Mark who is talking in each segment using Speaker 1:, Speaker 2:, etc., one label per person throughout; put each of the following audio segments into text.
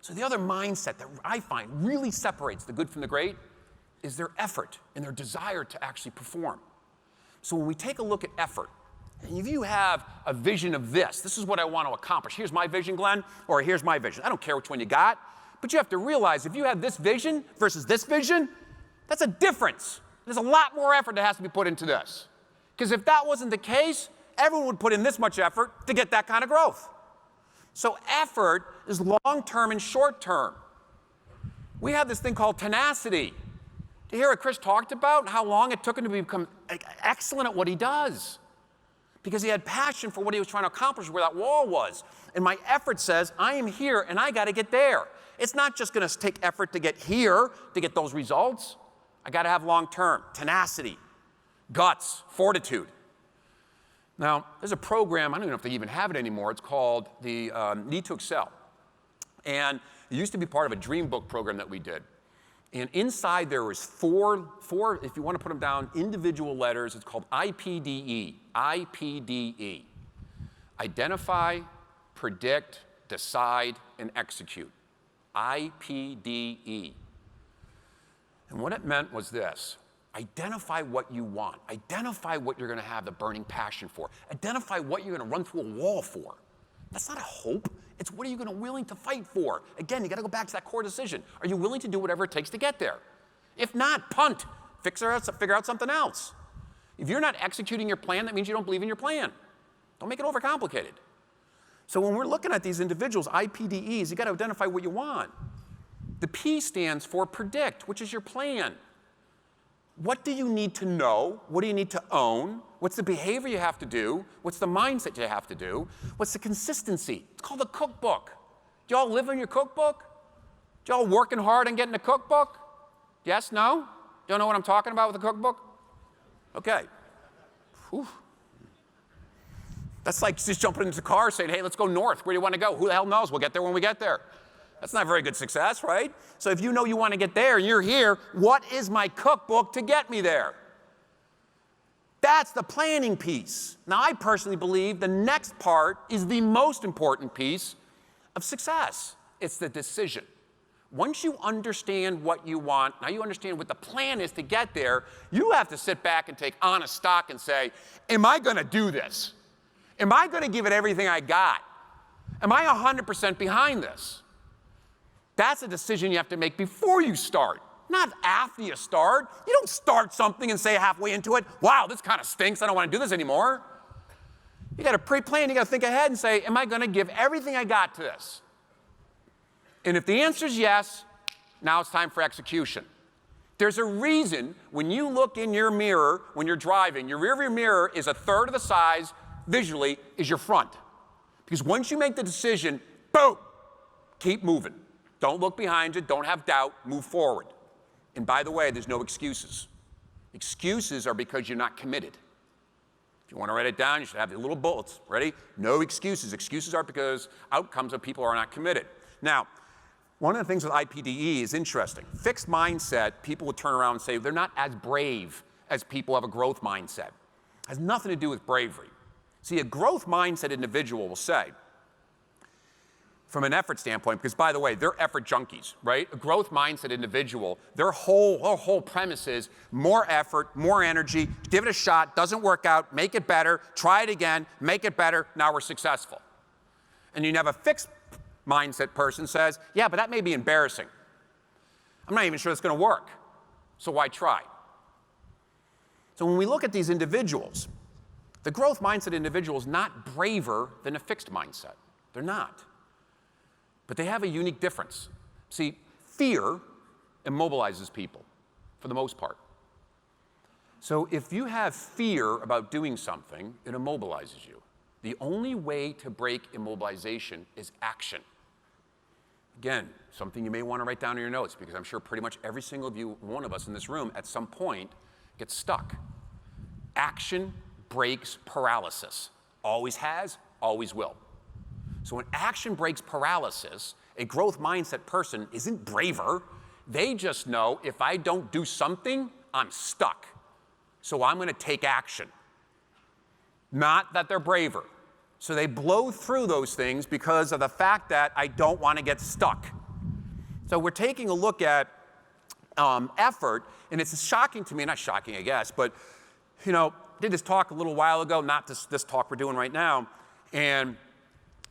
Speaker 1: So the other mindset that I find really separates the good from the great is their effort and their desire to actually perform. So when we take a look at effort, and if you have a vision of this is what I want to accomplish. Here's my vision, Glenn, or here's my vision. I don't care which one you got, but you have to realize if you have this vision versus this vision, that's a difference. There's a lot more effort that has to be put into this. Because if that wasn't the case, everyone would put in this much effort to get that kind of growth. So effort is long-term and short-term. We have this thing called tenacity. Do you hear what Chris talked about? How long it took him to become excellent at what he does? Because he had passion for what he was trying to accomplish, where that wall was. And my effort says, I am here and I got to get there. It's not just going to take effort to get here to get those results. I got to have long-term, tenacity, guts, fortitude. Now, there's a program, I don't even know if they even have it anymore. It's called the Need to Excel. And it used to be part of a Dream Book program that we did. And inside there was four, if you want to put them down, individual letters. It's called IPDE. IPDE. Identify, predict, decide, and execute. IPDE. And what it meant was this. Identify what you want. Identify what you're going to have the burning passion for. Identify what you're going to run through a wall for. That's not a hope. It's what are you going to willing to fight for? Again, you got to go back to that core decision. Are you willing to do whatever it takes to get there? If not, punt. Figure out something else. If you're not executing your plan, that means you don't believe in your plan. Don't make it overcomplicated. So when we're looking at these individuals, IPDEs, you got to identify what you want. The P stands for predict, which is your plan. What do you need to know? What do you need to own? What's the behavior you have to do? What's the mindset you have to do? What's the consistency? It's called a cookbook. Do y'all live in your cookbook? Do y'all working hard on getting a cookbook? Yes, no? Don't know what I'm talking about with a cookbook? Okay. Whew. That's like just jumping into the car saying, hey, let's go north. Where do you want to go? Who the hell knows? We'll get there when we get there. That's not very good success, right? So if you know you want to get there and you're here, what is my cookbook to get me there? That's the planning piece. Now, I personally believe the next part is the most important piece of success. It's the decision. Once you understand what you want, now you understand what the plan is to get there, you have to sit back and take honest stock and say, am I going to do this? Am I going to give it everything I got? Am I 100% behind this? That's a decision you have to make before you start, not after you start. You don't start something and say halfway into it, wow, this kind of stinks. I don't want to do this anymore. You got to pre-plan. You got to think ahead and say, am I going to give everything I got to this? And if the answer is yes, now it's time for execution. There's a reason when you look in your mirror when you're driving, your rearview mirror is a third of the size visually is your front. Because once you make the decision, boom, keep moving. Don't look behind you. Don't have doubt. Move forward. And by the way, there's no excuses. Excuses are because you're not committed. If you want to write it down, you should have the little bullets. Ready? No excuses. Excuses are because outcomes of people are not committed. Now, one of the things with IPDE is interesting. Fixed mindset, people would turn around and say they're not as brave as people who have a growth mindset. It has nothing to do with bravery. See, a growth mindset individual will say, from an effort standpoint, because by the way, they're effort junkies, right? A growth mindset individual, their whole premise is more effort, more energy, give it a shot, doesn't work out, make it better, try it again, make it better, now we're successful. And you have a fixed mindset person says, yeah, but that may be embarrassing. I'm not even sure it's going to work, so why try? So when we look at these individuals, the growth mindset individual is not braver than a fixed mindset. They're not. But they have a unique difference. See, fear immobilizes people, for the most part. So if you have fear about doing something, it immobilizes you. The only way to break immobilization is action. Again, something you may want to write down in your notes, because I'm sure pretty much every single one of us in this room at some point gets stuck. Action breaks paralysis. Always has, always will. So when action breaks paralysis, a growth mindset person isn't braver. They just know if I don't do something, I'm stuck. So I'm going to take action. Not that they're braver. So they blow through those things because of the fact that I don't want to get stuck. So we're taking a look at effort, and it's shocking to me, not shocking, I guess, but, did this talk a little while ago, not this talk we're doing right now, and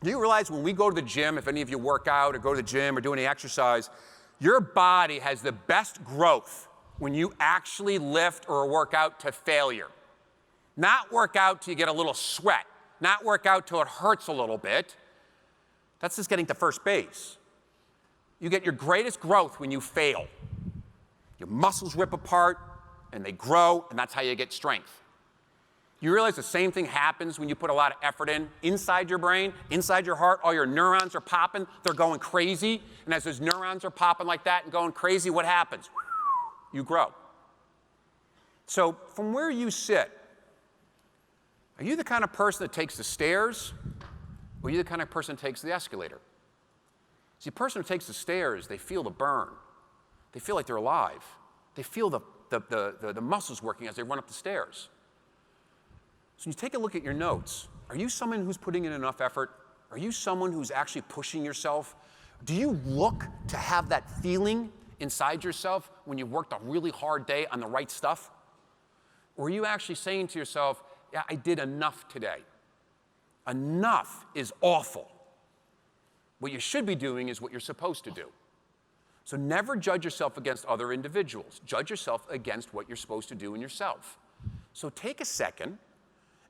Speaker 1: do you realize when we go to the gym, if any of you work out or go to the gym or do any exercise, your body has the best growth when you actually lift or work out to failure. Not work out till you get a little sweat, not work out till it hurts a little bit. That's just getting to first base. You get your greatest growth when you fail. Your muscles rip apart and they grow, and that's how you get strength. You realize the same thing happens when you put a lot of effort in inside your brain, inside your heart. All your neurons are popping, they're going crazy. And as those neurons are popping like that and going crazy, what happens? You grow. So from where you sit, are you the kind of person that takes the stairs, or are you the kind of person that takes the escalator? See, the person who takes the stairs, they feel the burn. They feel like they're alive. They feel the muscles working as they run up the stairs. So you take a look at your notes. Are you someone who's putting in enough effort? Are you someone who's actually pushing yourself? Do you look to have that feeling inside yourself when you've worked a really hard day on the right stuff? Or are you actually saying to yourself, yeah, I did enough today? Enough is awful. What you should be doing is what you're supposed to do. So never judge yourself against other individuals. Judge yourself against what you're supposed to do in yourself. So take a second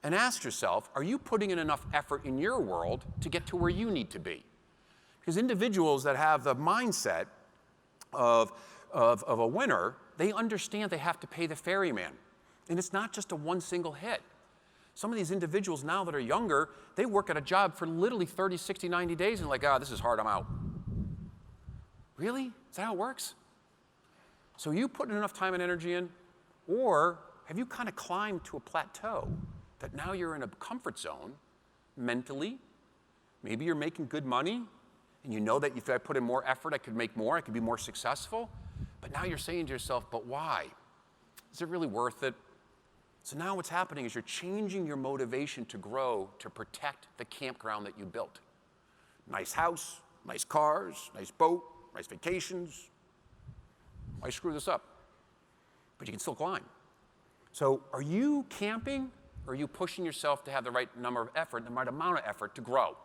Speaker 1: and ask yourself, are you putting in enough effort in your world to get to where you need to be? Because individuals that have the mindset of a winner, they understand they have to pay the ferryman. And it's not just a one single hit. Some of these individuals now that are younger, they work at a job for literally 30, 60, 90 days and like, this is hard, I'm out. Really? Is that how it works? So are you putting enough time and energy in? Or have you kind of climbed to a plateau that now you're in a comfort zone mentally? Maybe you're making good money, and you know that if I put in more effort, I could make more, I could be more successful. But now you're saying to yourself, but why? Is it really worth it? So now what's happening is you're changing your motivation to grow to protect the campground that you built. Nice house, nice cars, nice boat, nice vacations. Why screw this up? But you can still climb. So are you camping, or are you pushing yourself to have the right number of effort, the right amount of effort to grow?